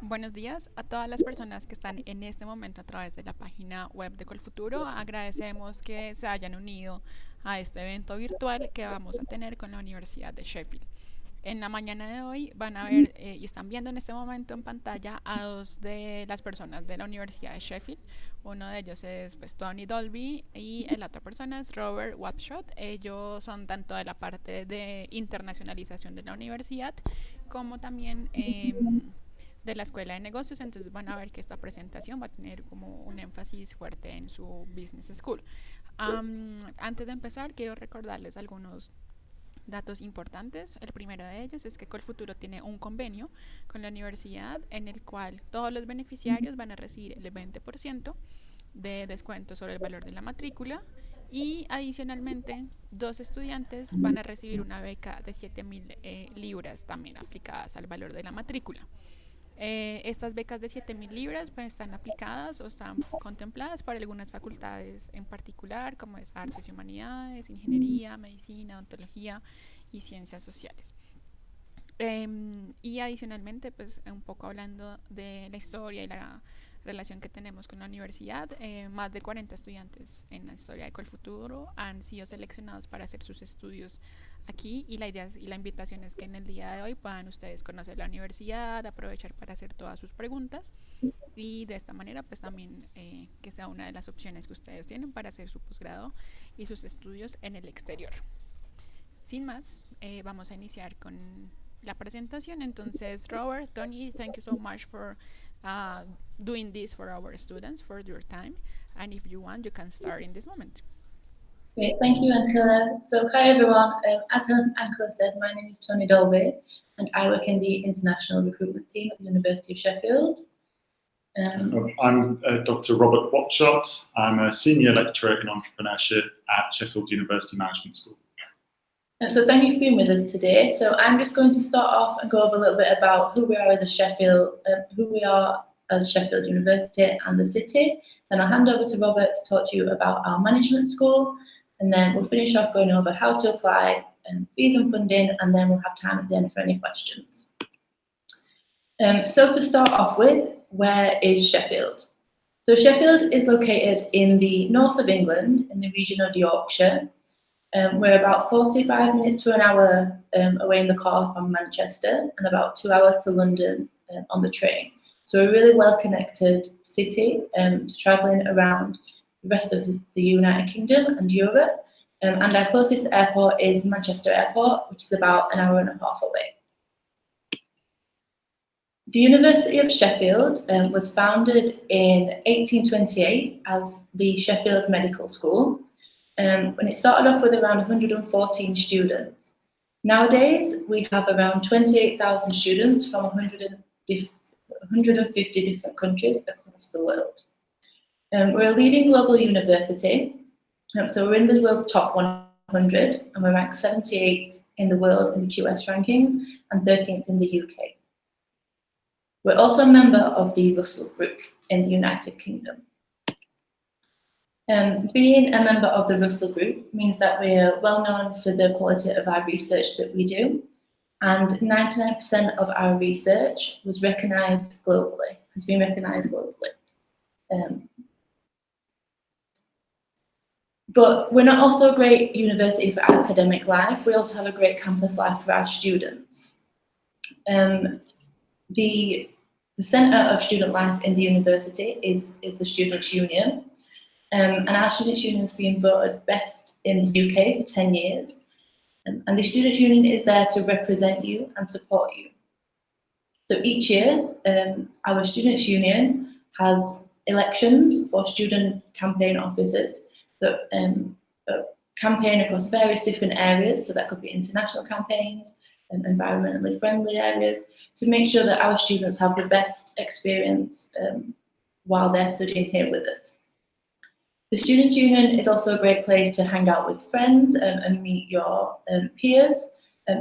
Buenos días a todas las personas que están en este momento a través de la página web de Colfuturo. Agradecemos que se hayan unido a este evento virtual que vamos a tener con la Universidad de Sheffield. En la mañana de hoy van a ver y están viendo en este momento en pantalla a dos de las personas de la Universidad de Sheffield. Uno de ellos es pues, Tony Dolby y la otra persona es Robert Wapshot. Ellos son tanto de la parte de internacionalización de la universidad como también de la Escuela de Negocios. Entonces van a ver que esta presentación va a tener como un énfasis fuerte en su Business School. Antes de empezar, quiero recordarles algunos datos importantes. El primero de ellos es que Colfuturo tiene un convenio con la universidad en el cual todos los beneficiarios van a recibir el 20% de descuento sobre el valor de la matrícula y adicionalmente 2 estudiantes van a recibir una beca de 7.000 libras también aplicadas al valor de la matrícula. Estas becas de 7.000 libras pues, están aplicadas o están contempladas para algunas facultades en particular, como es Artes y Humanidades, Ingeniería, Medicina, Odontología y Ciencias Sociales. Y adicionalmente, pues un poco hablando de la historia y la relación que tenemos con la universidad, más de 40 estudiantes en la historia de Colfuturo han sido seleccionados para hacer sus estudios aquí y la idea y la invitación es que en el día de hoy puedan ustedes conocer la universidad, aprovechar para hacer todas sus preguntas y de esta manera pues también que sea una de las opciones que ustedes tienen para hacer su posgrado y sus estudios en el exterior. Sin más, vamos a iniciar con la presentación. Entonces, Robert, Tony, thank you so much for doing this for our students, for your time. And if you want, you can start in this moment. Great, thank you, Angela. So, hi everyone. As Angela said, my name is Tony Dolby, and I work in the international recruitment team at the University of Sheffield. I'm Dr. Robert Wapshot. I'm a senior lecturer in entrepreneurship at Sheffield University Management School. So thank you for being with us today. So I'm just going to start off and go over a little bit about who we are as Sheffield University and the city. Then I'll hand over to Robert to talk to you about our management school, and then we'll finish off going over how to apply, fees and funding, and then we'll have time at the end for any questions. So to start off with, where is Sheffield? So Sheffield is located in the north of England, in the region of Yorkshire. We're about 45 minutes to an hour away in the car from Manchester and about 2 hours to London on the train. So a really well-connected city to travelling around the rest of the United Kingdom and Europe. And our closest airport is Manchester Airport, which is about an hour and a half away. The University of Sheffield was founded in 1828 as the Sheffield Medical School. When it started off with around 114 students. Nowadays, we have around 28,000 students from 150 different countries across the world. We're a leading global university, so we're in the world top 100, and we're ranked 78th in the world in the QS rankings and 13th in the UK. We're also a member of the Russell Group in the United Kingdom. Being a member of the Russell Group means that we're well known for the quality of our research that we do, and 99% of our research was recognised globally, has been recognised globally. But we're not also a great university for academic life, we also have a great campus life for our students. The centre of student life in the university is the Students' Union. And our Students' Union has been voted best in the UK for 10 years. And the Students' Union is there to represent you and support you. So each year, our Students' Union has elections for student campaign officers that campaign across various different areas. So that could be international campaigns and environmentally friendly areas to make sure that our students have the best experience while they're studying here with us. The Students' Union is also a great place to hang out with friends and meet your peers.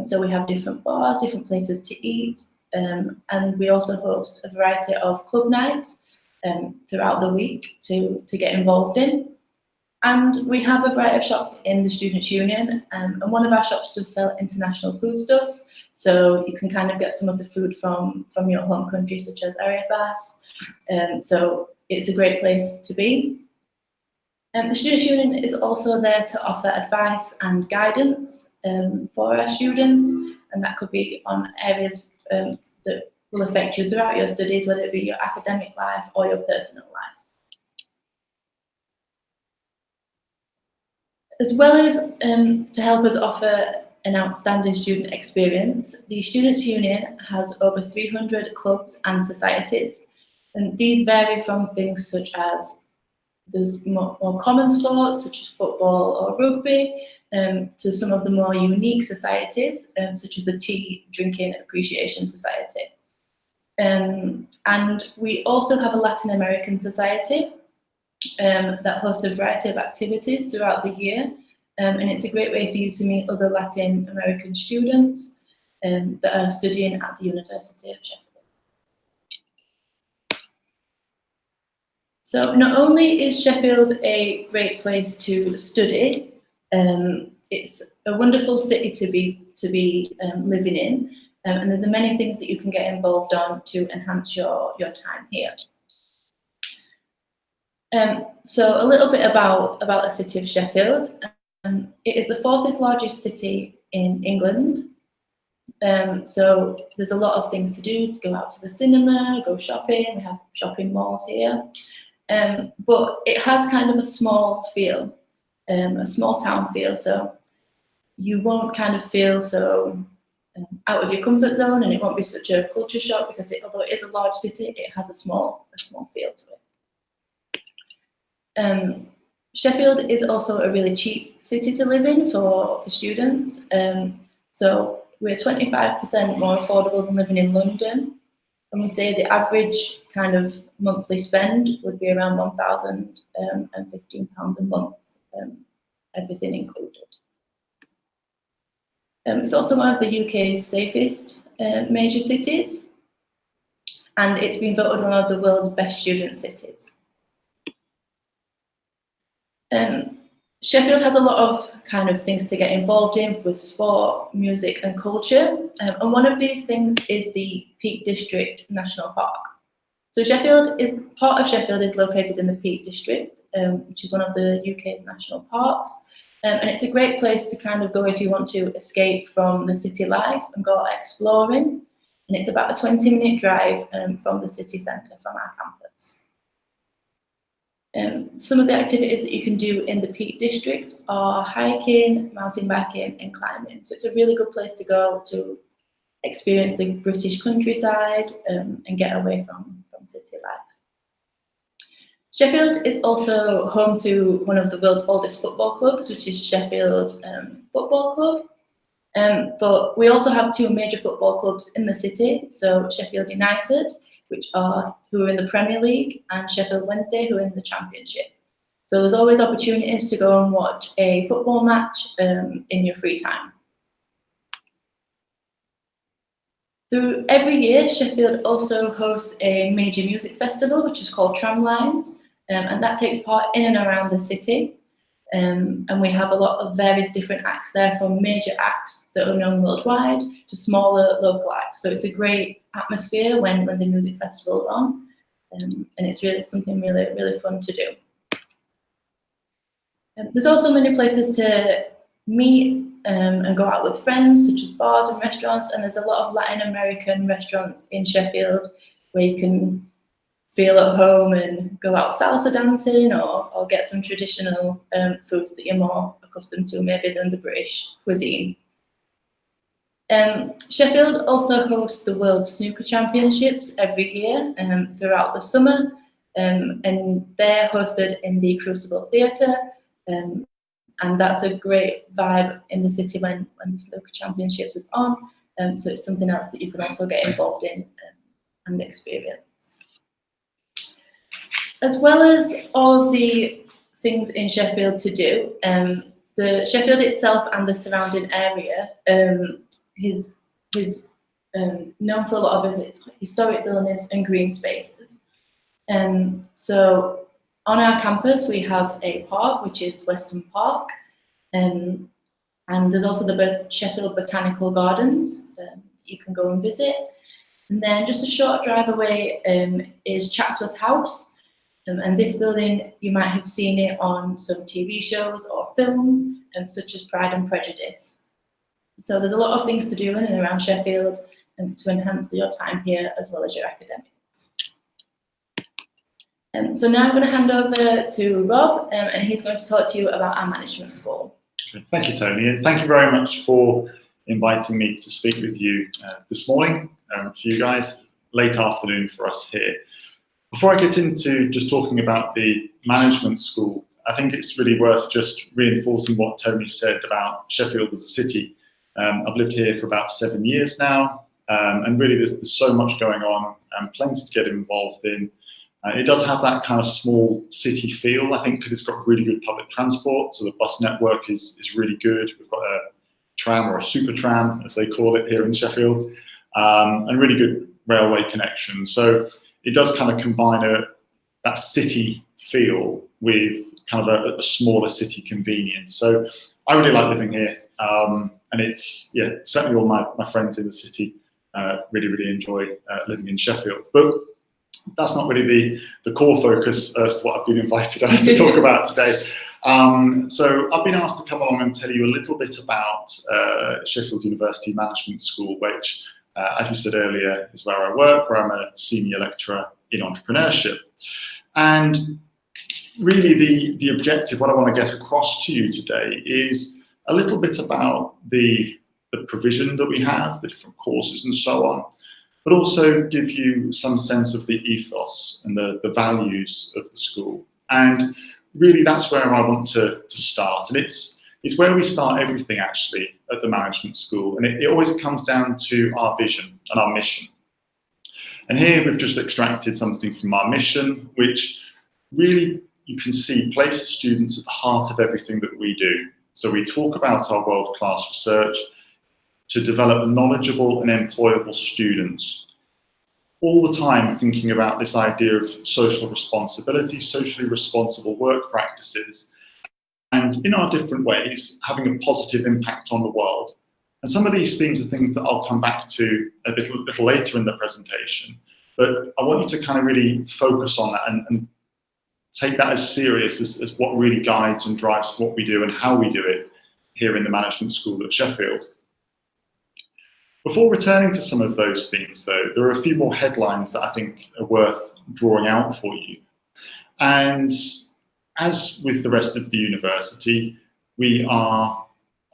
So we have different bars, different places to eat, and we also host a variety of club nights throughout the week to get involved in. And we have a variety of shops in the Students' Union, and one of our shops does sell international foodstuffs. So you can kind of get some of the food from your home country, such as arepas. So it's a great place to be. The Students' Union is also there to offer advice and guidance for our students, and that could be on areas that will affect you throughout your studies, whether it be your academic life or your personal life. As well as to help us offer an outstanding student experience, the Students' Union has over 300 clubs and societies, and these vary from things such as there's more common sports such as football or rugby, to some of the more unique societies, such as the Tea Drinking Appreciation Society. And we also have a Latin American society that hosts a variety of activities throughout the year, and it's a great way for you to meet other Latin American students that are studying at the University of Sheffield. So not only is Sheffield a great place to study, it's a wonderful city to be living in, and there's many things that you can get involved on to enhance your time here. So a little bit about the city of Sheffield. It is the 4th largest city in England. So there's a lot of things to do. Go out to the cinema, go shopping. We have shopping malls here. But it has kind of a small feel, a small town feel. So you won't kind of feel so out of your comfort zone, and it won't be such a culture shock because although it is a large city, it has a small feel to it. Sheffield is also a really cheap city to live in for students. So we're 25% more affordable than living in London. And we say the average kind of monthly spend would be around £1,015 a month, everything included. It's also one of the UK's safest major cities, and it's been voted one of the world's best student cities. Sheffield has a lot of kind of things to get involved in with sport, music and culture, and one of these things is the Peak District National Park. So part of Sheffield is located in the Peak District, which is one of the UK's national parks, and it's a great place to kind of go if you want to escape from the city life and go exploring, and it's about a 20-minute drive from the city centre, from our campus. Some of the activities that you can do in the Peak District are hiking, mountain biking and climbing. So it's a really good place to go to experience the British countryside and get away from city life. Sheffield is also home to one of the world's oldest football clubs, which is Sheffield Football Club. But we also have 2 major football clubs in the city, so Sheffield United, who are in the Premier League, and Sheffield Wednesday, who are in the Championship. So there's always opportunities to go and watch a football match in your free time. Through every year, Sheffield also hosts a major music festival, which is called Tramlines, and that takes part in and around the city. And we have a lot of various different acts there, from major acts that are known worldwide to smaller local acts. So it's a great atmosphere when the music festival is on, and it's really something really fun to do. There's also many places to meet and go out with friends, such as bars and restaurants, and there's a lot of Latin American restaurants in Sheffield where you can feel at home and go out salsa dancing or get some traditional foods that you're more accustomed to maybe than the British cuisine. Sheffield also hosts the World Snooker Championships every year throughout the summer, and they're hosted in the Crucible Theatre, and that's a great vibe in the city when the Snooker Championships is on, so it's something else that you can also get involved in and experience. As well as all of the things in Sheffield to do, the Sheffield itself and the surrounding area is known for a lot of its historic buildings and green spaces. So on our campus we have a park, which is Weston Park, and there's also the Sheffield Botanical Gardens, you can go and visit. And then just a short drive away is Chatsworth House. And this building, you might have seen it on some TV shows or films, such as Pride and Prejudice. So there's a lot of things to do in and around Sheffield to enhance your time here as well as your academics. So now I'm going to hand over to Rob, and he's going to talk to you about our management school. Thank you, Tony, and thank you very much for inviting me to speak with you this morning, for you guys, late afternoon for us here. Before I get into just talking about the management school, I think it's really worth just reinforcing what Tony said about Sheffield as a city. I've lived here for about 7 years now, and really there's so much going on and plenty to get involved in. It does have that kind of small city feel, I think, because it's got really good public transport. So the bus network is really good. We've got a tram, or a super tram, as they call it here in Sheffield, and really good railway connections. So it does kind of combine that city feel with kind of a smaller city convenience. So I really like living here, and it's certainly all my friends in the city really enjoy living in Sheffield. But that's not really the core focus as to what I've been invited to talk about today. So I've been asked to come along and tell you a little bit about Sheffield University Management School, which, as we said earlier, is where I work, where I'm a senior lecturer in entrepreneurship. And really the objective, what I want to get across to you today, is a little bit about the provision that we have, the different courses and so on, but also give you some sense of the ethos and the values of the school. And really that's where I want to start. And it's where we start everything actually at the management school. And it always comes down to our vision and our mission. And here we've just extracted something from our mission, which really you can see places students at the heart of everything that we do. So we talk about our world-class research to develop knowledgeable and employable students, all the time thinking about this idea of social responsibility, socially responsible work practices, and in our different ways, having a positive impact on the world. And some of these themes are things that I'll come back to a little later in the presentation, but I want you to kind of really focus on that and take that as serious as what really guides and drives what we do and how we do it here in the management school at Sheffield. Before returning to some of those themes, though, there are a few more headlines that I think are worth drawing out for you. And as with the rest of the university, we are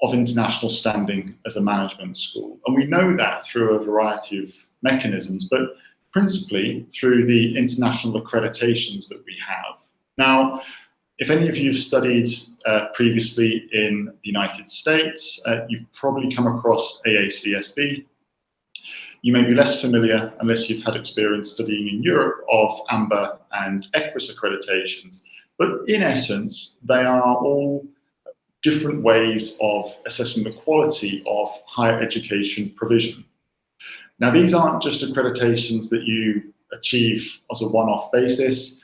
of international standing as a management school. And we know that through a variety of mechanisms, but principally through the international accreditations that we have. Now, if any of you have studied previously in the United States, you've probably come across AACSB. You may be less familiar, unless you've had experience studying in Europe, of AMBER and EQUIS accreditations. But in essence, they are all different ways of assessing the quality of higher education provision. Now, these aren't just accreditations that you achieve as a one-off basis.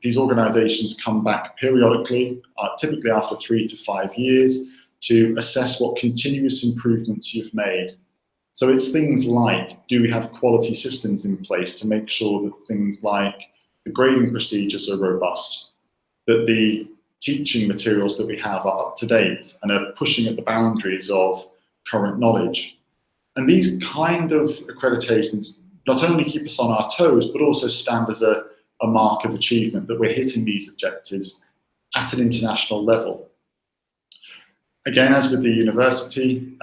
These organisations come back periodically, typically after 3 to 5 years, to assess what continuous improvements you've made. So it's things like, do we have quality systems in place to make sure that things like the grading procedures are robust, that the teaching materials that we have are up to date and are pushing at the boundaries of current knowledge. And these kind of accreditations not only keep us on our toes, but also stand as a mark of achievement that we're hitting these objectives at an international level. Again, as with the university,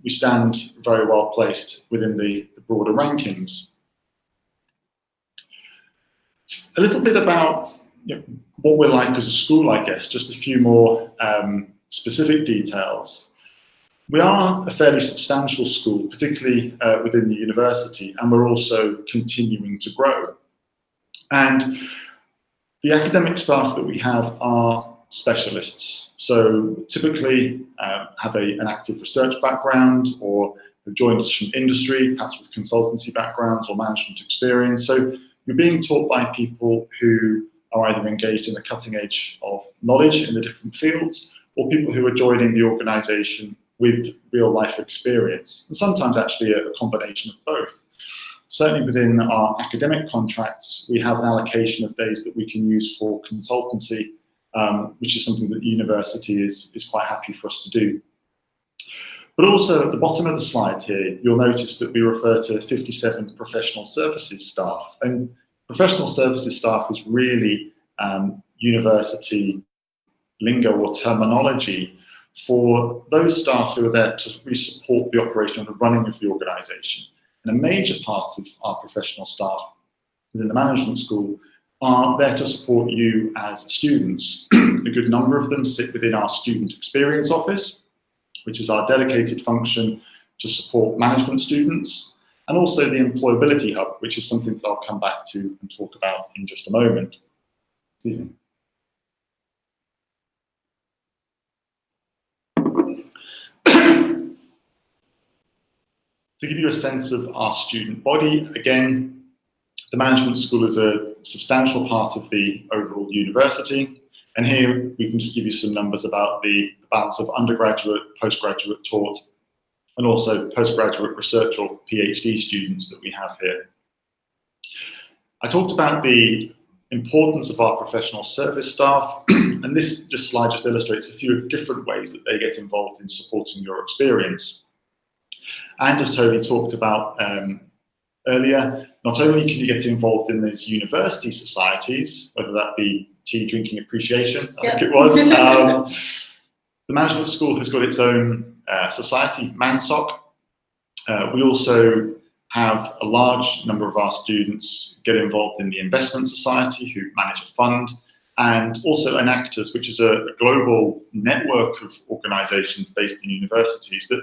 we stand very well placed within the broader rankings. A little bit about what we're like as a school, I guess, just a few more specific details. We are a fairly substantial school, particularly within the university, and we're also continuing to grow. And the academic staff that we have are specialists. So typically have an active research background, or have joined us from industry, perhaps with consultancy backgrounds or management experience. So you're being taught by people who are either engaged in the cutting edge of knowledge in the different fields, or people who are joining the organisation with real life experience, and sometimes actually a combination of both. Certainly within our academic contracts, we have an allocation of days that we can use for consultancy, which is something that the university is quite happy for us to do. But also at the bottom of the slide here, you'll notice that we refer to 57 professional services staff. And professional services staff is really university lingo or terminology for those staff who are there to really support the operation and the running of the organisation. And a major part of our professional staff within the management school are there to support you as students. A good number of them sit within our student experience office, which is our dedicated function to support management students, and also the employability hub, which is something that I'll come back to and talk about in just a moment. Excuse me. To give you a sense of our student body, again, the management school is a substantial part of the overall university. And here we can just give you some numbers about the balance of undergraduate, postgraduate taught, and also postgraduate research or PhD students that we have here. I talked about the importance of our professional service staff, and this slide just illustrates a few of the different ways that they get involved in supporting your experience. And as Toby talked about earlier, not only can you get involved in those university societies, whether that be tea drinking appreciation, I think it was. The management school has got its own society, ManSoc. We also have a large number of our students get involved in the investment society who manage a fund, and also Enactors, which is a global network of organisations based in universities that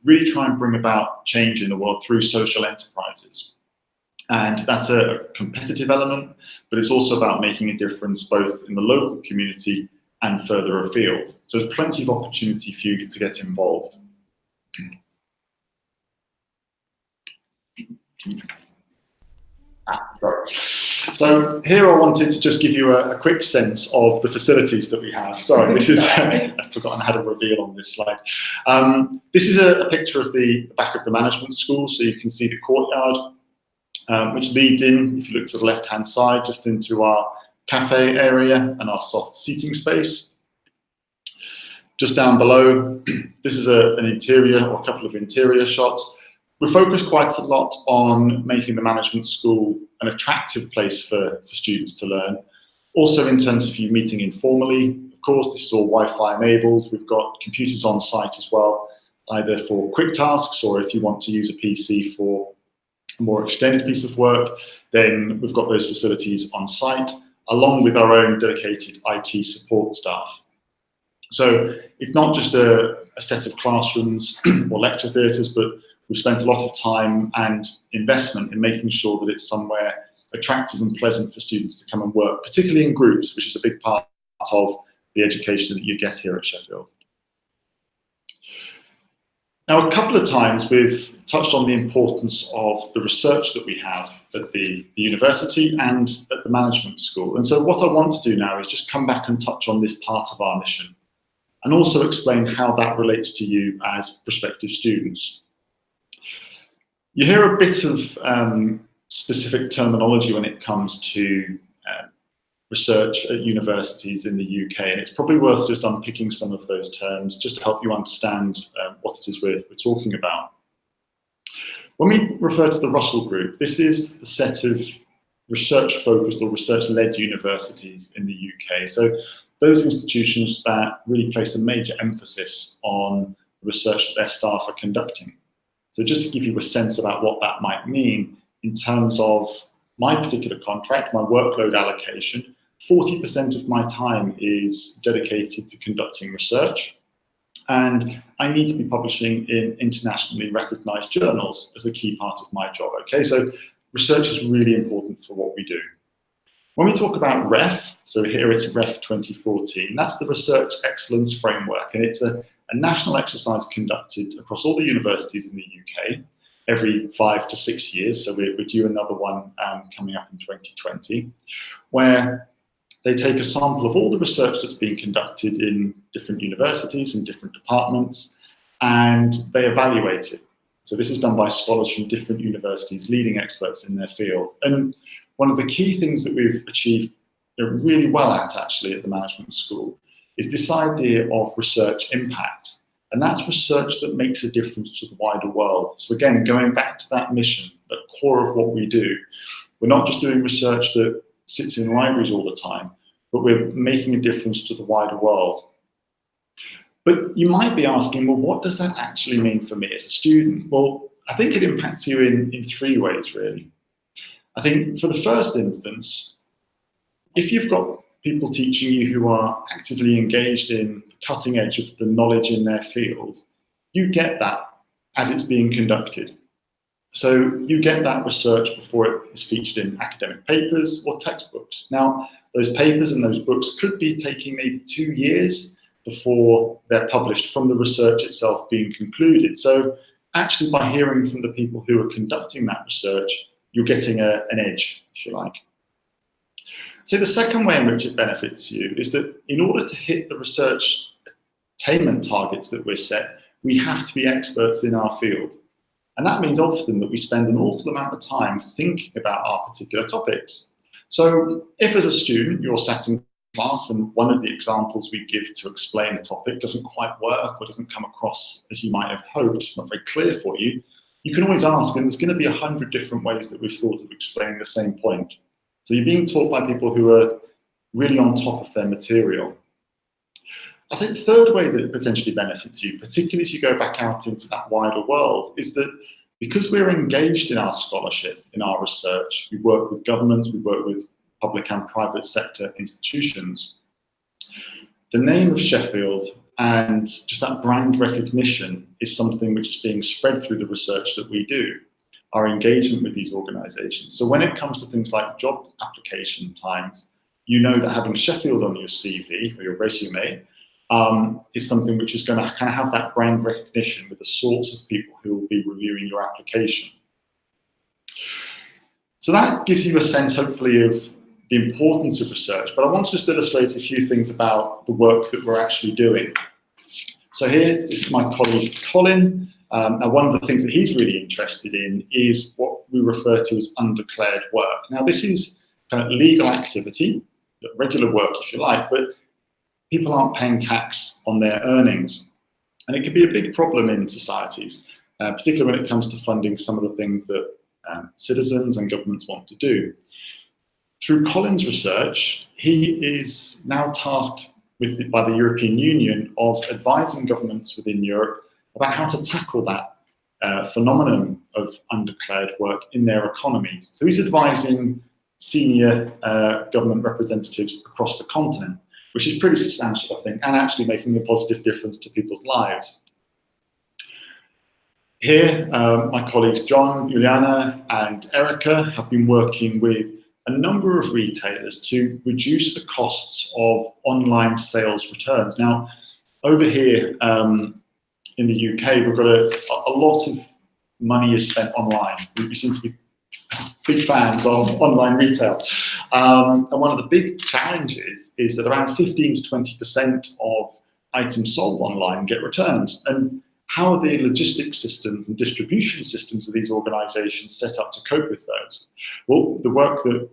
really try and bring about change in the world through social enterprises. And that's a competitive element, but it's also about making a difference both in the local community and further afield. So there's plenty of opportunity for you to get involved. Sorry. So here I wanted to just give you a quick sense of the facilities that we have. Sorry, this is, I've forgotten how to reveal on this slide. This is a picture of the back of the management school, so you can see the courtyard, which leads in, if you look to the left-hand side, just into our cafe area and our soft seating space. Just down below, this is an interior or a couple of interior shots. We focus quite a lot on making the management school an attractive place for students to learn. Also in terms of you meeting informally, of course, this is all Wi-Fi enabled. We've got computers on site as well, either for quick tasks or if you want to use a PC for a more extended piece of work, then we've got those facilities on site, along with our own dedicated IT support staff. So it's not just a set of classrooms or lecture theatres, but we've spent a lot of time and investment in making sure that it's somewhere attractive and pleasant for students to come and work, particularly in groups, which is a big part of the education that you get here at Sheffield. Now, a couple of times we've touched on the importance of the research that we have at the university and at the management school. And so what I want to do now is just come back and touch on this part of our mission and also explain how that relates to you as prospective students. You hear a bit of specific terminology when it comes to research at universities in the UK, and it's probably worth just unpicking some of those terms just to help you understand what it is we're talking about. When we refer to the Russell Group, this is the set of research-focused or research-led universities in the UK. So those institutions that really place a major emphasis on the research that their staff are conducting. So just to give you a sense about what that might mean in terms of my particular contract, my workload allocation, 40% of my time is dedicated to conducting research, and I need to be publishing in internationally recognized journals as a key part of my job. Okay, so research is really important for what we do. When we talk about REF, so here it's REF 2014, that's the Research Excellence Framework, and it's a national exercise conducted across all the universities in the UK every 5 to 6 years. So we're due another one coming up in 2020, where they take a sample of all the research that's being conducted in different universities and different departments, and they evaluate it. So this is done by scholars from different universities, leading experts in their field. And one of the key things that we've achieved really well at, actually, at the management school is this idea of research impact. And that's research that makes a difference to the wider world. So again, going back to that mission, the core of what we do, we're not just doing research that sits in libraries all the time, but we're making a difference to the wider world. But you might be asking, well, what does that actually mean for me as a student? Well, I think it impacts you in three ways, really. I think for the first instance, if you've got people teaching you who are actively engaged in the cutting edge of the knowledge in their field, you get that as it's being conducted. So you get that research before it is featured in academic papers or textbooks. Now, those papers and those books could be taking maybe 2 years before they're published from the research itself being concluded. So actually, by hearing from the people who are conducting that research, you're getting an edge, if you like. So the second way in which it benefits you is that in order to hit the research attainment targets that we're set, we have to be experts in our field. And that means often that we spend an awful amount of time thinking about our particular topics. So if as a student you're sat in class and one of the examples we give to explain a topic doesn't quite work or doesn't come across as you might have hoped, not very clear for you, you can always ask, and there's going to be 100 different ways that we've thought of explaining the same point. So you're being taught by people who are really on top of their material. I think the third way that it potentially benefits you, particularly as you go back out into that wider world, is that because we're engaged in our scholarship, in our research, we work with governments, we work with public and private sector institutions, the name of Sheffield and just that brand recognition is something which is being spread through the research that we do, our engagement with these organisations. So when it comes to things like job application times, you know that having Sheffield on your CV or your resume is something which is going to kind of have that brand recognition with the sorts of people who will be reviewing your application. So that gives you a sense, hopefully, of the importance of research, but I want to just illustrate a few things about the work that we're actually doing. So here, this is my colleague Colin. And one of the things that he's really interested in is what we refer to as undeclared work. Now, this is kind of legal activity, regular work, if you like, but people aren't paying tax on their earnings. And it can be a big problem in societies, particularly when it comes to funding some of the things that citizens and governments want to do. Through Colin's research, he is now tasked by the European Union of advising governments within Europe about how to tackle that phenomenon of undeclared work in their economies. So he's advising senior government representatives across the continent, which is pretty substantial, I think, and actually making a positive difference to people's lives. Here, my colleagues John, Juliana, and Erica have been working with a number of retailers to reduce the costs of online sales returns. Now, over here in the UK, we've got a lot of money is spent online. We seem to be big fans of online retail. And one of the big challenges is that around 15 to 20% of items sold online get returned. And how are the logistics systems and distribution systems of these organizations set up to cope with those? Well, the work that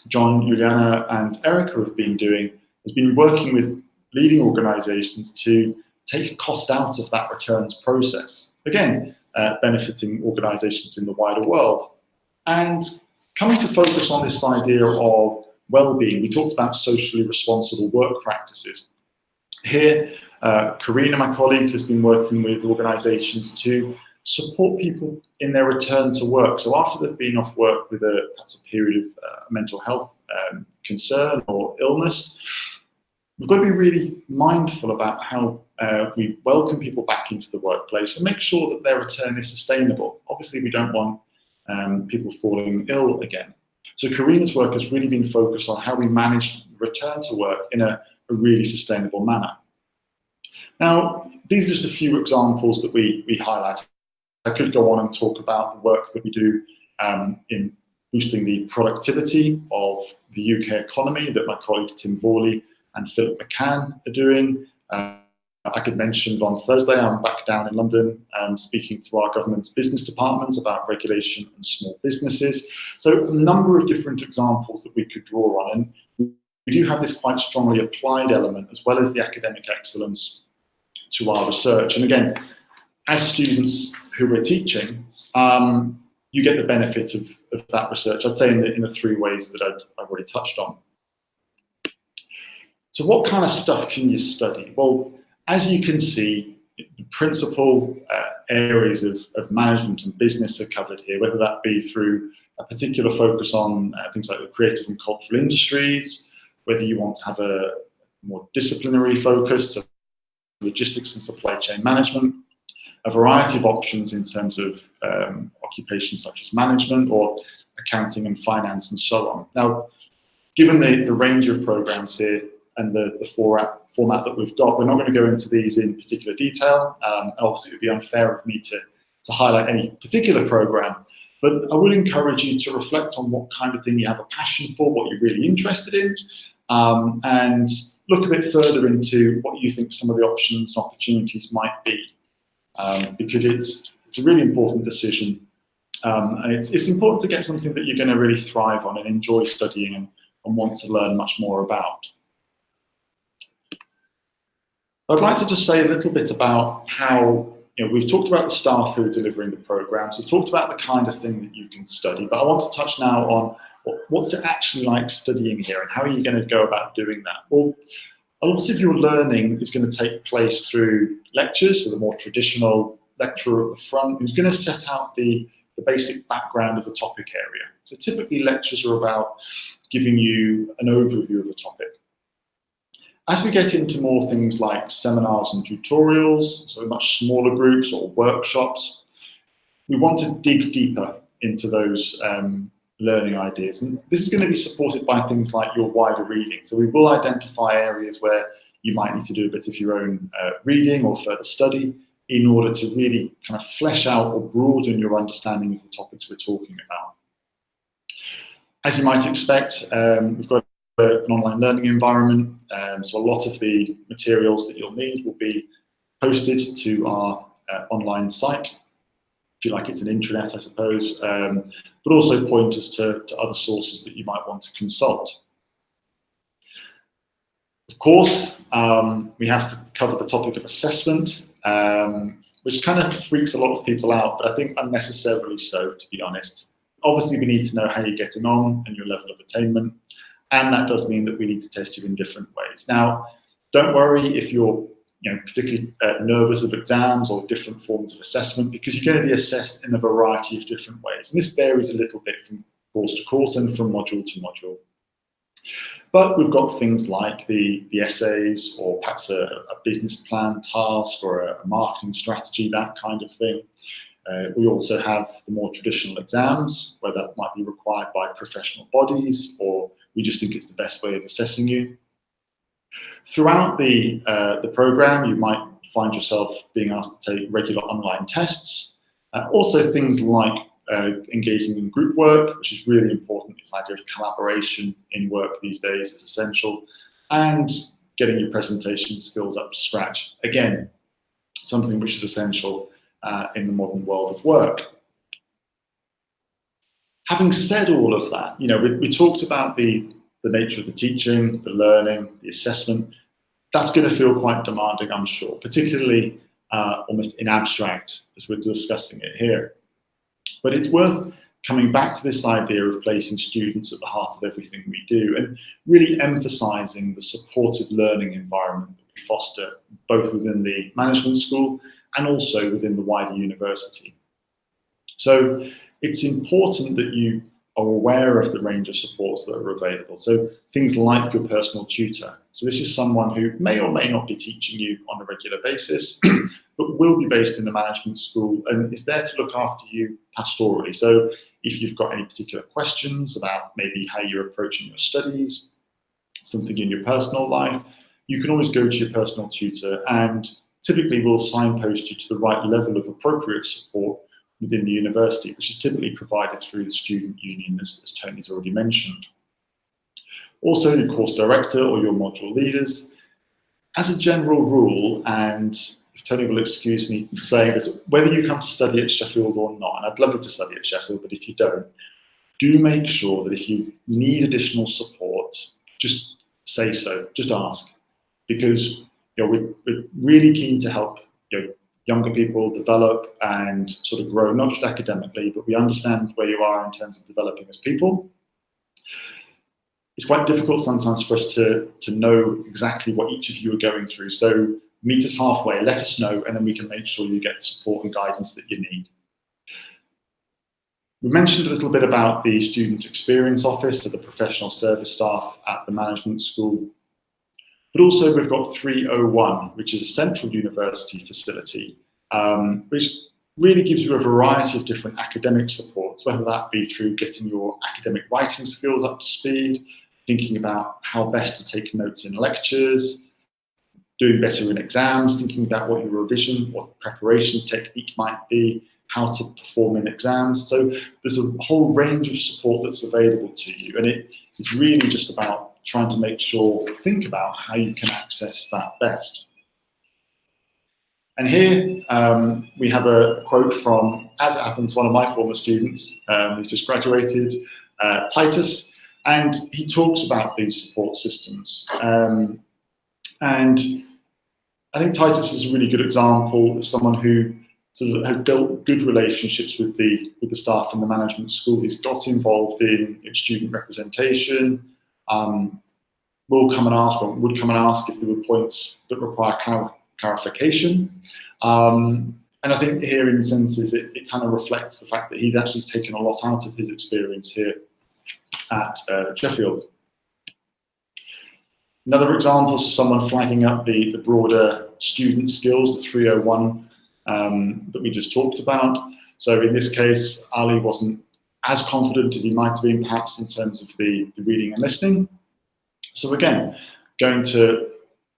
John, Juliana, and Erica have been doing has been working with leading organizations to take cost out of that returns process. Again, benefiting organizations in the wider world. And coming to focus on this idea of well-being, we talked about socially responsible work practices. Here, Karina, my colleague, has been working with organizations to support people in their return to work. So after they've been off work with perhaps a period of mental health concern or illness, we've got to be really mindful about how we welcome people back into the workplace and make sure that their return is sustainable. Obviously, we don't want people falling ill again. So Karina's work has really been focused on how we manage return to work in a really sustainable manner. Now, these are just a few examples that we highlight. I could go on and talk about the work that we do in boosting the productivity of the UK economy that my colleagues Tim Vorley and Philip McCann are doing. I could mention that on Thursday I'm back down in London speaking to our government's business department about regulation and small businesses. So a number of different examples that we could draw on, and we do have this quite strongly applied element as well as the academic excellence to our research. And again, as students who we're teaching, you get the benefit of that research, I'd say in the three ways that I've already touched on. So what kind of stuff can you study? Well, as you can see, the principal areas of management and business are covered here, whether that be through a particular focus on things like the creative and cultural industries, whether you want to have a more disciplinary focus, so logistics and supply chain management, a variety of options in terms of occupations such as management or accounting and finance and so on. Now, given the range of programs here and the format that we've got, we're not going to go into these in particular detail. Obviously, it would be unfair of me to highlight any particular program, but I would encourage you to reflect on what kind of thing you have a passion for, what you're really interested in, and look a bit further into what you think some of the options and opportunities might be, because it's a really important decision, and it's important to get something that you're going to really thrive on and enjoy studying and want to learn much more about. I'd like to just say a little bit about how, we've talked about the staff who are delivering the programs, we've talked about the kind of thing that you can study, but I want to touch now on what's it actually like studying here and how are you going to go about doing that? Well, a lot of your learning is going to take place through lectures, so the more traditional lecturer at the front who's going to set out the basic background of a topic area. So typically lectures are about giving you an overview of a topic. As we get into more things like seminars and tutorials, so much smaller groups or workshops, we want to dig deeper into those learning ideas. And this is going to be supported by things like your wider reading. So we will identify areas where you might need to do a bit of your own reading or further study in order to really kind of flesh out or broaden your understanding of the topics we're talking about. As you might expect, we've got an online learning environment, so a lot of the materials that you'll need will be posted to our online site. If you like, it's an intranet, I suppose, but also pointers to other sources that you might want to consult. Of course, we have to cover the topic of assessment, which kind of freaks a lot of people out, but I think unnecessarily so, to be honest. Obviously, we need to know how you're getting on and your level of attainment, and that does mean that we need to test you in different ways. Now, don't worry if you're particularly nervous of exams or different forms of assessment, because you're going to be assessed in a variety of different ways. And this varies a little bit from course to course and from module to module. But we've got things like the essays, or perhaps a business plan task or a marketing strategy, that kind of thing. We also have the more traditional exams, where that might be required by professional bodies, or we just think it's the best way of assessing you. Throughout the program, you might find yourself being asked to take regular online tests. Also things like engaging in group work, which is really important. This idea of collaboration in work these days is essential. And getting your presentation skills up to scratch. Again, something which is essential in the modern world of work. Having said all of that, we talked about the nature of the teaching, the learning, the assessment. That's going to feel quite demanding, I'm sure, particularly almost in abstract as we're discussing it here. But it's worth coming back to this idea of placing students at the heart of everything we do and really emphasising the supportive learning environment that we foster both within the management school and also within the wider university. So it's important that you are aware of the range of supports that are available. So things like your personal tutor. So this is someone who may or may not be teaching you on a regular basis, but will be based in the management school and is there to look after you pastorally. So if you've got any particular questions about maybe how you're approaching your studies, something in your personal life, you can always go to your personal tutor, and typically we'll signpost you to the right level of appropriate support within the university, which is typically provided through the student union, as Tony's already mentioned. Also, your course director or your module leaders, As a general rule, and if Tony will excuse me for saying this, whether you come to study at Sheffield or not, and I'd love you to study at Sheffield, but if you don't, do make sure that if you need additional support, just say so, just ask. Because we're really keen to help younger people develop and sort of grow, not just academically, but we understand where you are in terms of developing as people. It's quite difficult sometimes for us to know exactly what each of you are going through. So meet us halfway, let us know, and then we can make sure you get the support and guidance that you need. We mentioned a little bit about the Student Experience Office, so the professional service staff at the management school. But also we've got 301, which is a central university facility, which really gives you a variety of different academic supports, whether that be through getting your academic writing skills up to speed, thinking about how best to take notes in lectures, doing better in exams, thinking about what your revision or preparation technique might be, how to perform in exams. So there's a whole range of support that's available to you, and it's really just about trying to make sure, think about how you can access that best. And here we have a quote from, as it happens, one of my former students who's just graduated, Titus, and he talks about these support systems. And I think Titus is a really good example of someone who sort of has built good relationships with the staff in the management school. He's got involved in student representation, would come and ask if there were points that require clarification. And I think here in senses it kind of reflects the fact that he's actually taken a lot out of his experience here at Sheffield. Another example is someone flagging up the broader student skills, the 301 that we just talked about. So in this case, Ali wasn't as confident as he might have been perhaps in terms of the reading and listening. So again, going to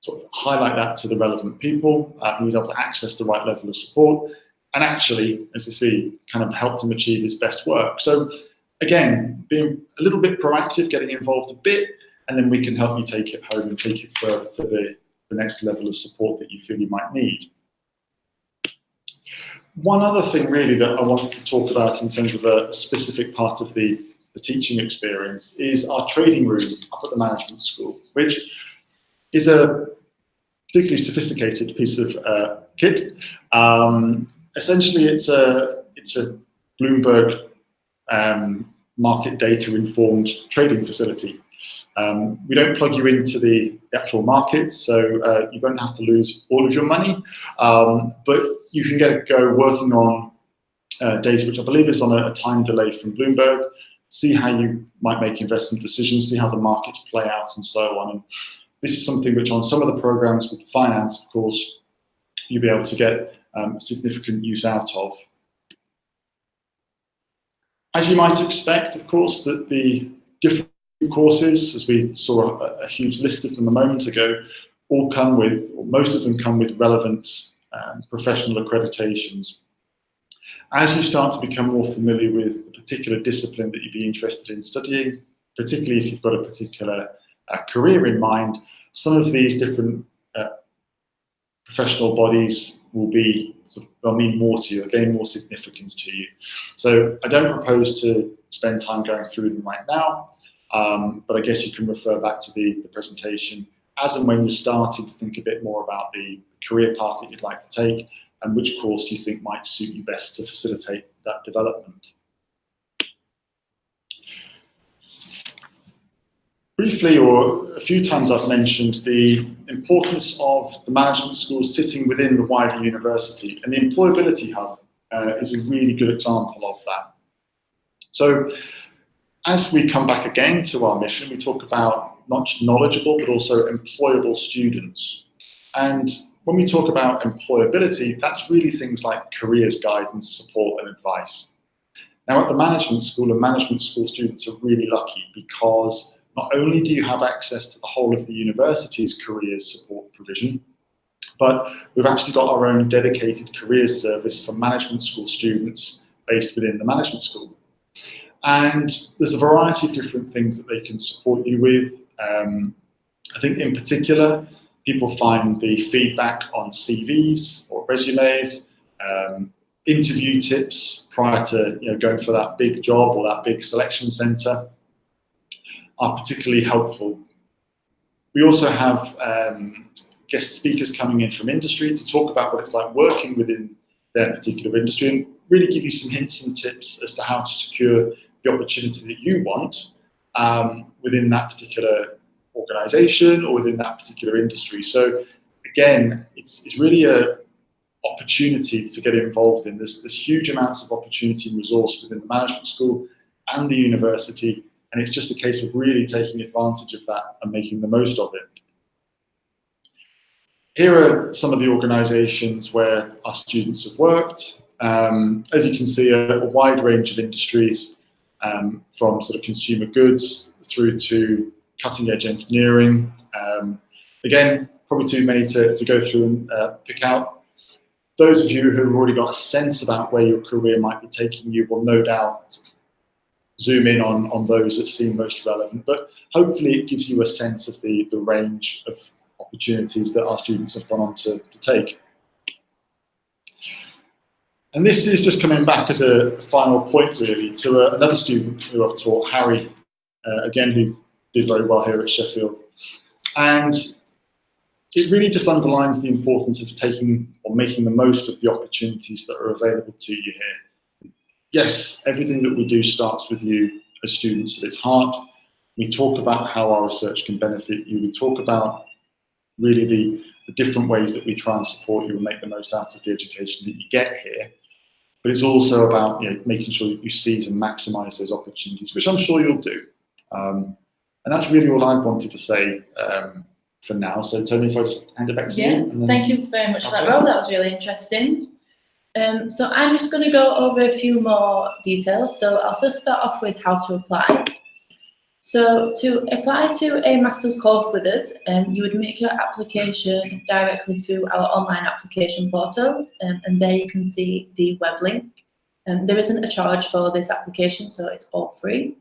sort of highlight that to the relevant people, he was able to access the right level of support, and actually, as you see, kind of helped him achieve his best work. So again, being a little bit proactive, getting involved a bit, and then we can help you take it home and take it further to the next level of support that you feel you might need. One other thing really that I wanted to talk about in terms of a specific part of the teaching experience is our trading room up at the management school, which is a particularly sophisticated piece of kit. Essentially, it's a Bloomberg market data informed trading facility. We don't plug you into the actual markets, so you won't have to lose all of your money, but you can get a go working on data which I believe is on a time delay from Bloomberg, see how you might make investment decisions, see how the markets play out and so on. And this is something which on some of the programs with finance, of course, you'll be able to get significant use out of. As you might expect, of course, that the different courses, as we saw a huge list of them a moment ago, all come with, or most of them come with relevant professional accreditations. As you start to become more familiar with the particular discipline that you'd be interested in studying, particularly if you've got a particular career in mind, some of these different professional bodies will be, they'll mean more to you, they'll gain more significance to you. So I don't propose to spend time going through them right now, but I guess you can refer back to the presentation as and when you're starting to think a bit more about the career path that you'd like to take and which course you think might suit you best to facilitate that development. Briefly, or a few times I've mentioned the importance of the management schools sitting within the wider university, and the employability hub is a really good example of that. So as we come back again to our mission, we talk about not just knowledgeable, but also employable students. And when we talk about employability, that's really things like careers guidance, support, and advice. Now at the management school, and management school students are really lucky because not only do you have access to the whole of the university's careers support provision, but we've actually got our own dedicated careers service for management school students based within the management school. And there's a variety of different things that they can support you with. I think in particular, people find the feedback on CVs or resumes, interview tips prior to going for that big job or that big selection centre are particularly helpful. We also have guest speakers coming in from industry to talk about what it's like working within their particular industry and really give you some hints and tips as to how to secure the opportunity that you want within that particular organisation or within that particular industry. So again, it's really a opportunity to get involved in. There's huge amounts of opportunity and resource within the management school and the university, and it's just a case of really taking advantage of that and making the most of it. Here are some of the organisations where our students have worked. As you can see, a wide range of industries, from sort of consumer goods through to cutting edge engineering. Again, probably too many to go through and pick out. Those of you who have already got a sense about where your career might be taking you will no doubt zoom in on those that seem most relevant, but hopefully it gives you a sense of the range of opportunities that our students have gone on to take. And this is just coming back as a final point really to another student who I've taught, Harry, again, who did very well here at Sheffield. And it really just underlines the importance of taking or making the most of the opportunities that are available to you here. Yes, everything that we do starts with you as students at its heart. We talk about how our research can benefit you. We talk about really the different ways that we try and support you and make the most out of the education that you get here. But it's also about making sure that you seize and maximise those opportunities, which I'm sure you'll do. And that's really all I wanted to say for now. So Tony, if I just hand it back to you. Yeah, thank you very much for that, Rob. That was really interesting. So I'm just going to go over a few more details. So I'll first start off with how to apply. So to apply to a master's course with us, you would make your application directly through our online application portal, and there you can see the web link. There isn't a charge for this application, so it's all free.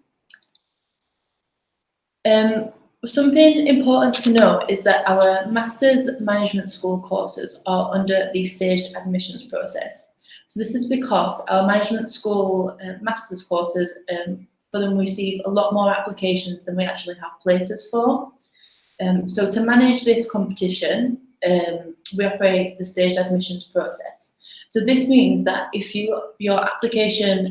Something important to note is that our Master's Management School courses are under the staged admissions process. So this is because our Management School Master's courses, for them, we receive a lot more applications than we actually have places for. So to manage this competition, we operate the staged admissions process. So this means that if your application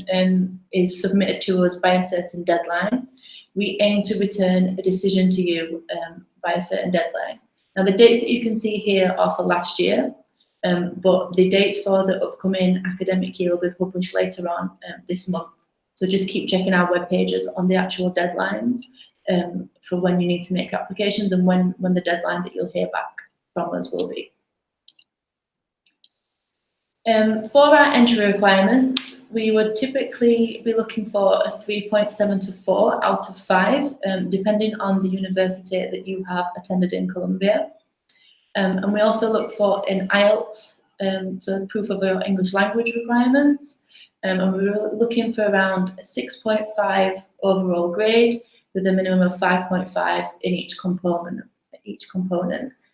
is submitted to us by a certain deadline, we aim to return a decision to you by a certain deadline. Now the dates that you can see here are for last year, but the dates for the upcoming academic year will be published later on this month. So just keep checking our web pages on the actual deadlines for when you need to make applications and when the deadline that you'll hear back from us will be. For our entry requirements, we would typically be looking for a 3.7 to 4 out of 5, depending on the university that you have attended in Colombia. And we also look for an IELTS, so proof of your English language requirements. And we were looking for around a 6.5 overall grade with a minimum of 5.5 in each component.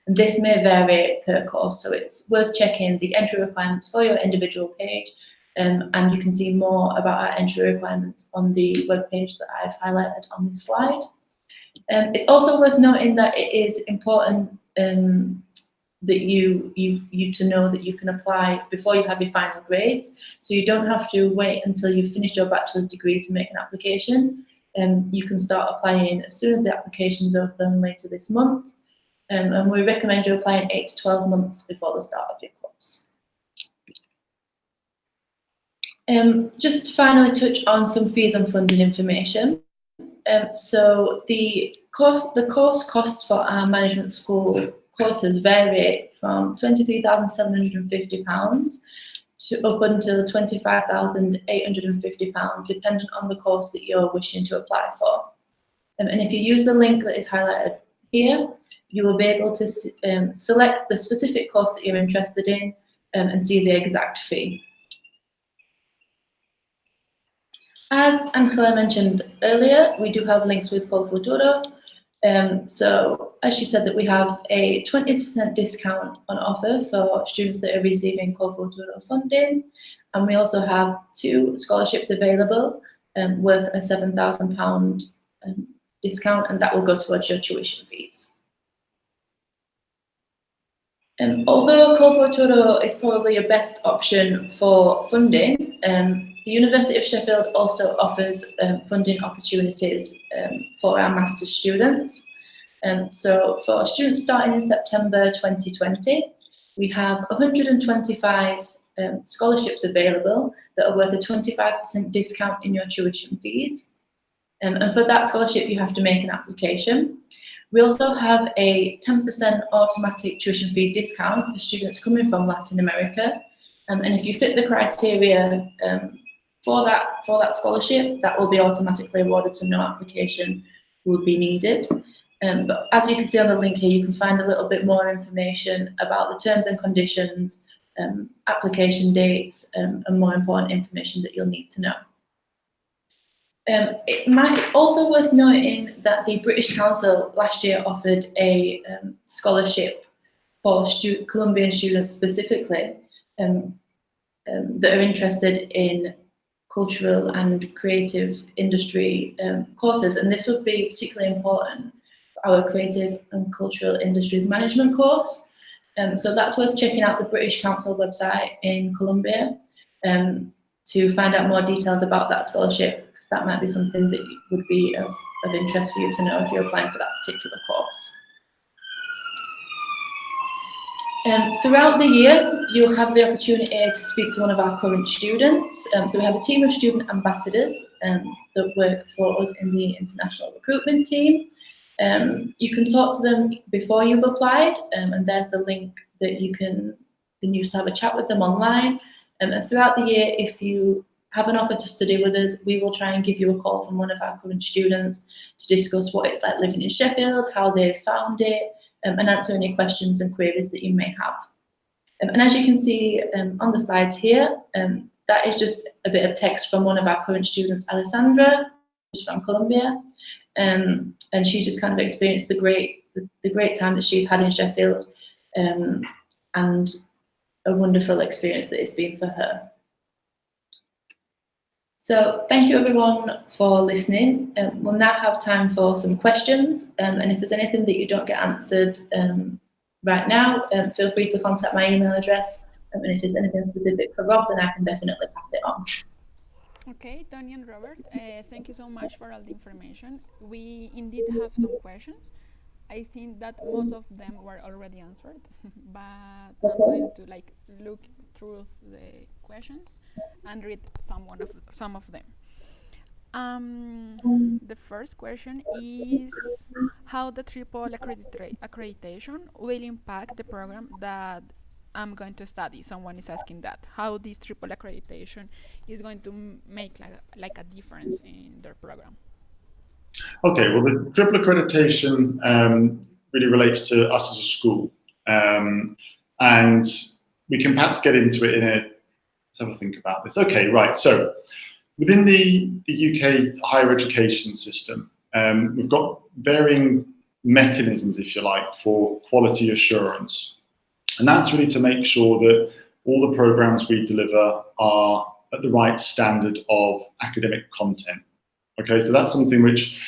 And this may vary per course, so it's worth checking the entry requirements for your individual page, and you can see more about our entry requirements on the web page that I've highlighted on this slide. It's also worth noting that it is important that you to know that you can apply before you have your final grades, so you don't have to wait until you've finished your bachelor's degree to make an application. You can start applying as soon as the application's open later this month. And we recommend you applying 8 to 12 months before the start of your course. Just to finally touch on some fees and funding information. So the course costs for our management school courses vary from £23,750 to up until £25,850, depending on the course that you're wishing to apply for. And if you use the link that is highlighted here, you will be able to select the specific course that you're interested in and see the exact fee. As Angela mentioned earlier, we do have links with Col Futuro. So as she said, that we have a 20% discount on offer for students that are receiving Call Futuro funding, and we also have 2 scholarships available worth a £7,000 discount, and that will go towards your tuition fees. Although Call Futuro is probably your best option for funding, the University of Sheffield also offers funding opportunities for our master's students. So for students starting in September 2020, we have 125 scholarships available that are worth a 25% discount in your tuition fees. And for that scholarship, you have to make an application. We also have a 10% automatic tuition fee discount for students coming from Latin America. And if you fit the criteria for that scholarship, that will be automatically awarded, so no application will be needed. But as you can see on the link here, you can find a little bit more information about the terms and conditions, application dates, and more important information that you'll need to know. It's also worth noting that the British Council last year offered a scholarship for Colombian students specifically that are interested in cultural and creative industry courses, and this would be particularly important for our creative and cultural industries management course. So that's worth checking out the British Council website in Colombia to find out more details about that scholarship, because that might be something that would be of interest for you to know if you're applying for that particular course. Throughout the year, you'll have the opportunity to speak to one of our current students. So we have a team of student ambassadors that work for us in the international recruitment team. You can talk to them before you've applied, and there's the link that you can use to have a chat with them online. And throughout the year, if you have an offer to study with us, we will try and give you a call from one of our current students to discuss what it's like living in Sheffield, how they found it, and answer any questions and queries that you may have. And as you can see on the slides here, that is just a bit of text from one of our current students, Alessandra, who's from Colombia. And she just kind of experienced the great time that she's had in Sheffield, and a wonderful experience that it's been for her. So thank you everyone for listening. We'll now have time for some questions, and if there's anything that you don't get answered right now, feel free to contact my email address, and if there's anything specific for Rob, then I can definitely pass it on. Okay, Tony and Robert, thank you so much for all the information. We indeed have some questions. I think that most of them were already answered, but I'm going to look through the questions and read some of them. The first question is how the triple accreditation will impact the program that I'm going to study. Someone is asking that, how this triple accreditation is going to make like a difference in their program. Okay, well, the triple accreditation really relates to us as a school, and we can perhaps get into it let's have a think about this. Okay, right, so within the UK higher education system, we've got varying mechanisms, if you like, for quality assurance. And that's really to make sure that all the programs we deliver are at the right standard of academic content. Okay, so that's something which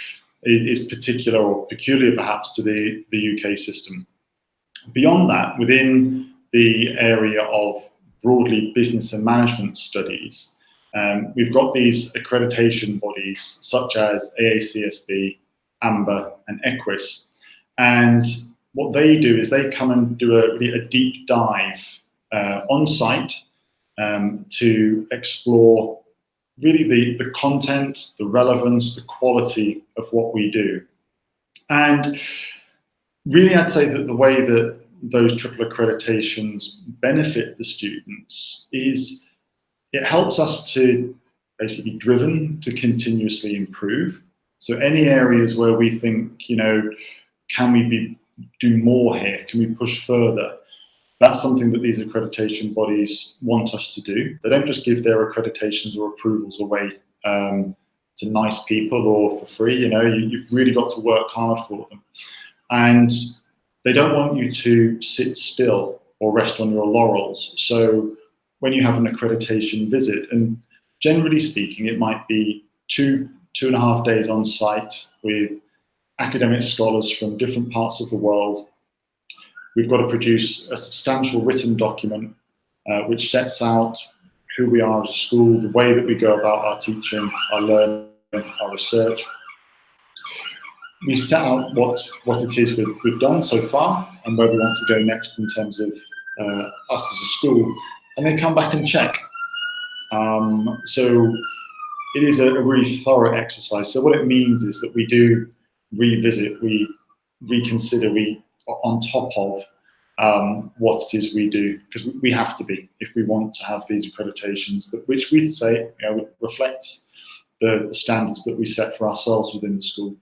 is particular or peculiar perhaps to the UK system. Beyond that, within the area of broadly business and management studies, we've got these accreditation bodies such as AACSB, AMBER and EQUIS. And what they do is they come and do a deep dive on site to explore really the content, the relevance, the quality of what we do. And really I'd say that the way that those triple accreditations benefit the students is it helps us to basically be driven to continuously improve. So any areas where we think, can we do more here? Can we push further? That's something that these accreditation bodies want us to do. They don't just give their accreditations or approvals away to nice people or for free. You've really got to work hard for them. and they don't want you to sit still or rest on your laurels. So when you have an accreditation visit, and generally speaking, it might be 2.5 days on site with academic scholars from different parts of the world. We've got to produce a substantial written document which sets out who we are as a school, the way that we go about our teaching, our learning, our research. We set out what it is we've done so far and where we want to go next in terms of us as a school, and they come back and check. So it is a really thorough exercise. So what it means is that we do revisit, we reconsider, we are on top of what it is we do, because we have to be if we want to have these accreditations which we say reflect the standards that we set for ourselves within the school.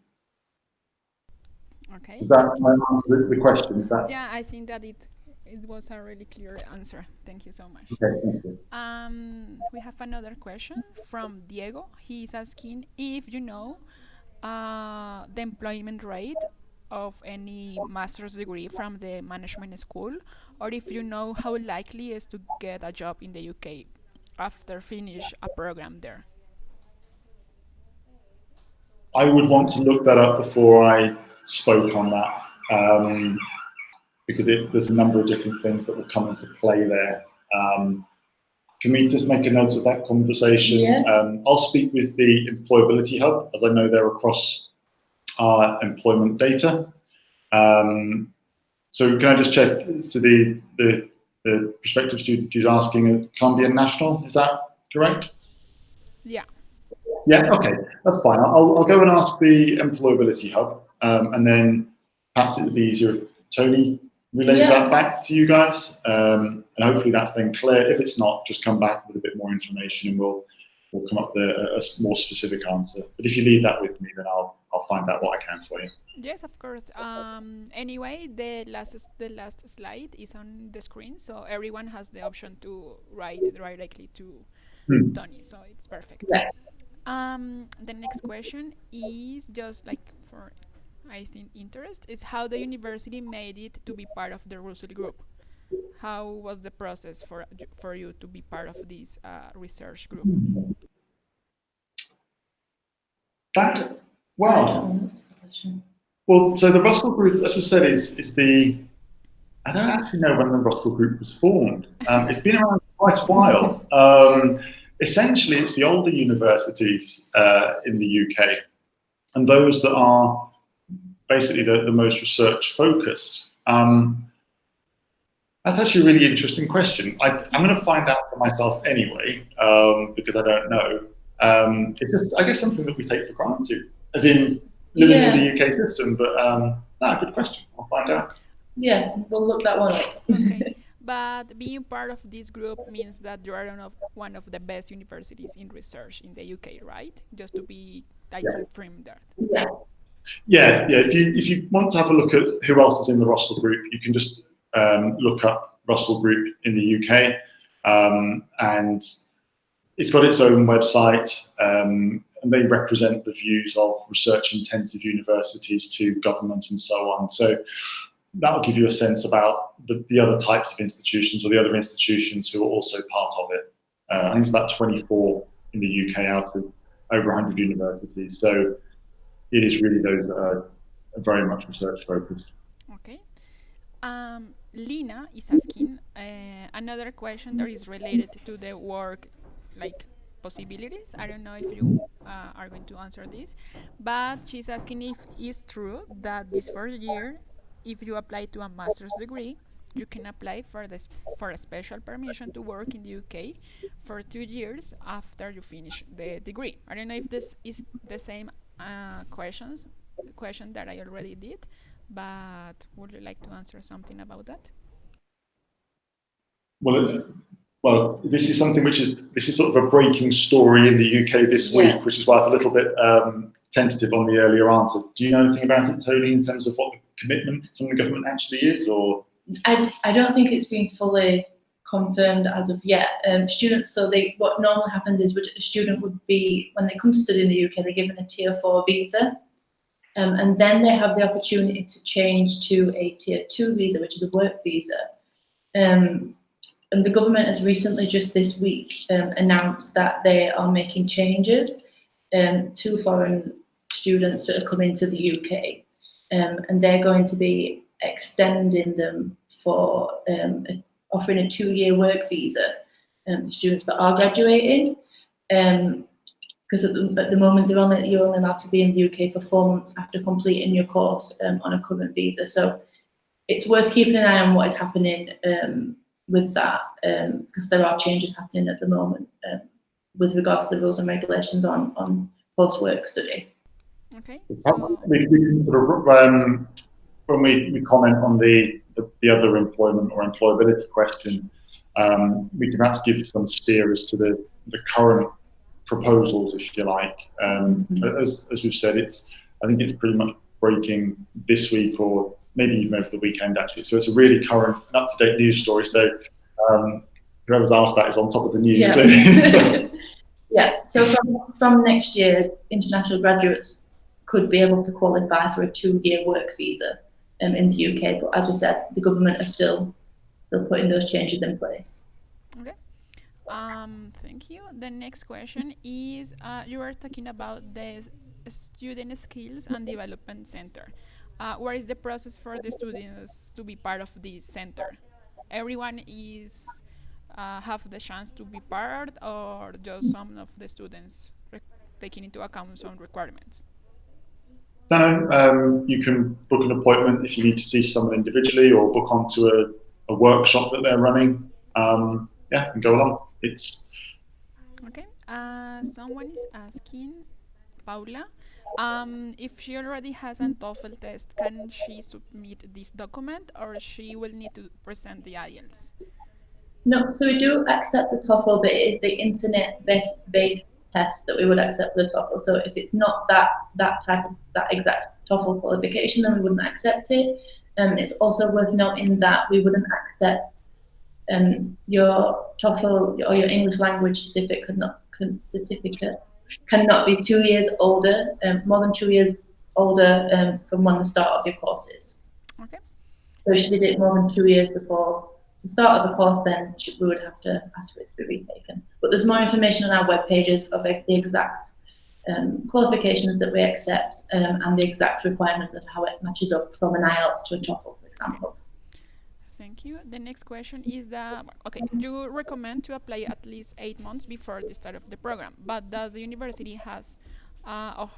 Okay. Does that answer the question? Is that? Yeah, I think that it was a really clear answer. Thank you so much. Okay, thank you. We have another question from Diego. He's asking if you know the employment rate of any master's degree from the management school, or if you know how likely is to get a job in the UK after finish a program there. I would want to look that up before I spoke on that, because there's a number of different things that will come into play there. Can we just make a note of that conversation? Yeah. I'll speak with the Employability Hub, as I know they're across our employment data. So can I just check, so the prospective student who's asking can't be a national, is that correct? Yeah. Yeah, okay, that's fine. I'll go and ask the Employability Hub, and then perhaps it would be easier if Tony relays that back to you guys, and hopefully that's then clear. If it's not, just come back with a bit more information and we'll come up with a more specific answer. But if you leave that with me, then I'll find out what I can for you. Yes, of course. Anyway, the last slide is on the screen, so everyone has the option to write directly to Tony, so it's perfect. Yeah. The next question is just like for, I think, interest, is how the university made it to be part of the Russell Group. How was the process for you to be part of this research group? Well, so the Russell Group, as I said, is the, I don't actually know when the Russell Group was formed. It's been around quite a while. Essentially, it's the older universities in the UK, and those that are basically the most research focused. That's actually a really interesting question. I'm going to find out for myself anyway, because I don't know. It's just, I guess, something that we take for granted, as in living in the UK system. But good question. I'll find out. Yeah, we'll look that one up. Okay. But being part of this group means that you are one of the best universities in research in the UK, right? Just to be confirmed that. Yeah. If you want to have a look at who else is in the Russell Group, you can just look up Russell Group in the UK, and it's got its own website, and they represent the views of research-intensive universities to government and so on. So that'll give you a sense about the other types of institutions, or the other institutions who are also part of it. I think it's about 24 in the UK out of over 100 universities. So it is really those that are very much research focused. Okay. Lina is asking another question that is related to the work, like possibilities. I don't know if you are going to answer this, but she's asking if it's true that this first year, if you apply to a master's degree, you can apply for a special permission to work in the UK for 2 years after you finish the degree. I don't know if this is the same question that I already did, but would you like to answer something about that? Well, this is something this is sort of a breaking story in the UK this week, which is why I was a little bit tentative on the earlier answer. Do you know anything about it, Tony, in terms of what the commitment from the government actually is, or? I don't think it's been fully confirmed as of yet. Students, what normally happens is a student would be, when they come to study in the UK, they're given a Tier 4 visa, And then they have the opportunity to change to a Tier 2 visa, which is a work visa. And the government has recently, just this week, announced that they are making changes to foreign students that are coming to the UK. And they're going to be extending them for offering a 2-year work visa for students that are graduating. Because at the moment you're only allowed to be in the UK for 4 months after completing your course on a current visa. So it's worth keeping an eye on what is happening with that, because there are changes happening at the moment with regards to the rules and regulations on post-work study. Okay. We can sort of, when we comment on the other employment or employability question, we can perhaps give some steer as to the current proposals, if you like. As we've said, I think it's pretty much breaking this week or maybe even over the weekend, actually. So it's a really current and up-to-date news story. So whoever's asked that is on top of the news. Yeah. Yeah. So from next year, international graduates could be able to qualify for a 2-year work visa in the UK. But as we said, the government are still putting those changes in place. Okay. Thank you. The next question is, you are talking about the Student Skills and Development Center. What is the process for the students to be part of this center? Everyone is have the chance to be part, or just some of the students taking into account some requirements? You can book an appointment if you need to see someone individually, or book onto a workshop that they're running. And go along. Okay. Someone is asking, Paula, if she already has a TOEFL test, can she submit this document, or she will need to present the IELTS? No, so we do accept the TOEFL, but it is the internet-based test that we would accept for the TOEFL. So if it's not that exact TOEFL qualification, then we wouldn't accept it. It's also worth noting that we wouldn't accept your TOEFL or your English language certificate cannot be 2 years older, more than 2 years older from when the start of your course is. Okay. So if you did it more than 2 years before the start of the course, then we would have to ask for it to be retaken. But there's more information on our web pages of the exact qualifications that we accept and the exact requirements of how it matches up from an IELTS to a TOEFL, for example. Thank you. The next question is that, okay, you recommend to apply at least 8 months before the start of the program, but does the university have a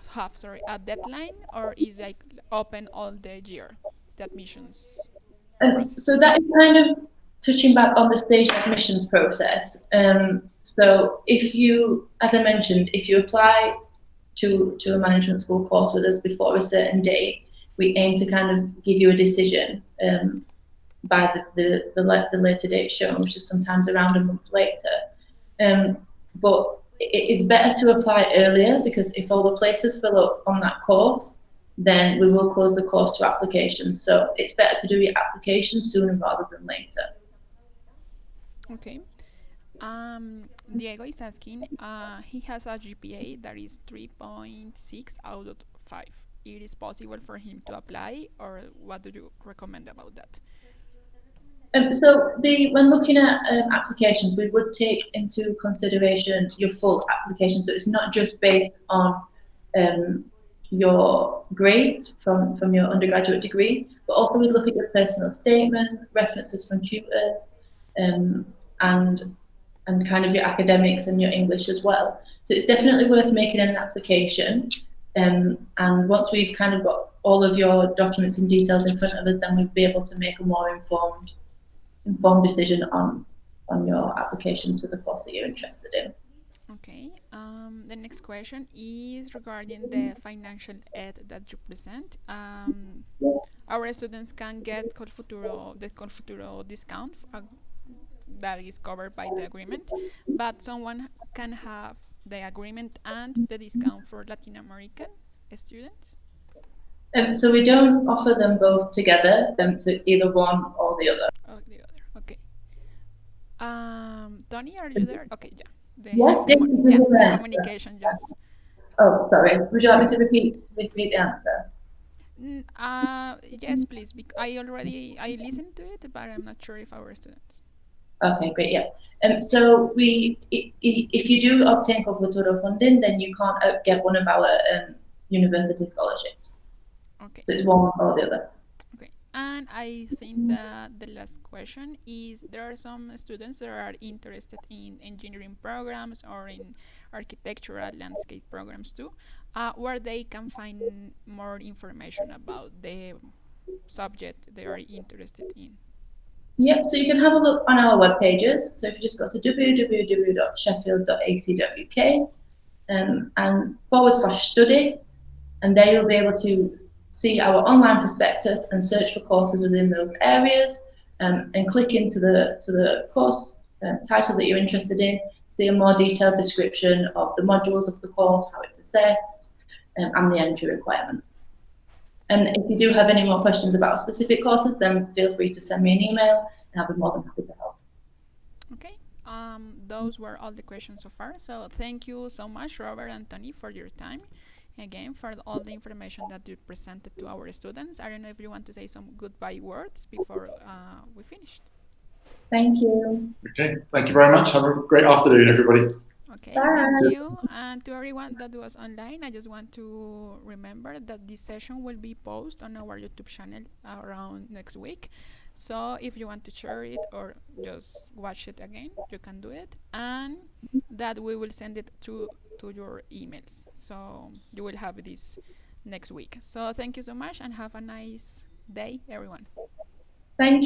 deadline, or is it open all the year, the admissions process? So that is kind of touching back on the stage admissions process. So if you, as I mentioned, if you apply to a management school course with us before a certain date, we aim to kind of give you a decision by the later date shown, which is sometimes around a month later. But it's better to apply earlier, because if all the places fill up on that course, then we will close the course to applications. So it's better to do your application sooner rather than later. Okay. Diego is asking, he has a GPA that is 3.6 out of 5. It is possible for him to apply, or what do you recommend about that? So when looking at applications, we would take into consideration your full application. So it's not just based on your grades from your undergraduate degree, but also we look at your personal statement, references from tutors, and kind of your academics and your English as well. So it's definitely worth making an application. And once we've kind of got all of your documents and details in front of us, then we'll be able to make a more informed decision on your application to the course that you're interested in. Okay. The next question is regarding the financial aid that you present. Our students can get the Colfuturo discount that is covered by the agreement, but someone can have the agreement and the discount for Latin American students? So we don't offer them both together, so it's either one or the other. Oh, the other. Okay. Tony, are you there? Okay, yeah. The communication, yes. Oh, sorry. Would you like me to repeat the answer? Yes, please. I listened to it, but I'm not sure if our students. Okay, great. Yeah. So if you do obtain Culfuturo funding, then you can't get one of our university scholarships. Okay. So it's one or the other. Okay. And I think that the last question is there are some students that are interested in engineering programs or in architectural landscape programs too, where they can find more information about the subject they are interested in. Yep, so you can have a look on our web pages. So if you just go to www.sheffield.ac.uk and /study, and there you'll be able to see our online prospectus and search for courses within those areas, and click into the course title that you're interested in, see a more detailed description of the modules of the course, how it's assessed, and the entry requirements. And if you do have any more questions about specific courses, then feel free to send me an email, and I'll be more than happy to help. Okay. Those were all the questions so far. So thank you so much, Robert and Tony, for your time. Again, for all the information that you presented to our students. I don't know if you want to say some goodbye words before we finished. Thank you. Okay, thank you very much. Have a great afternoon, everybody. Okay, Bye. thank you. And to everyone that was online, I just want to remember that this session will be posted on our YouTube channel around next week. So if you want to share it or just watch it again, you can do it. And that we will send it to your emails. So you will have this next week. So thank you so much and have a nice day, everyone. Thank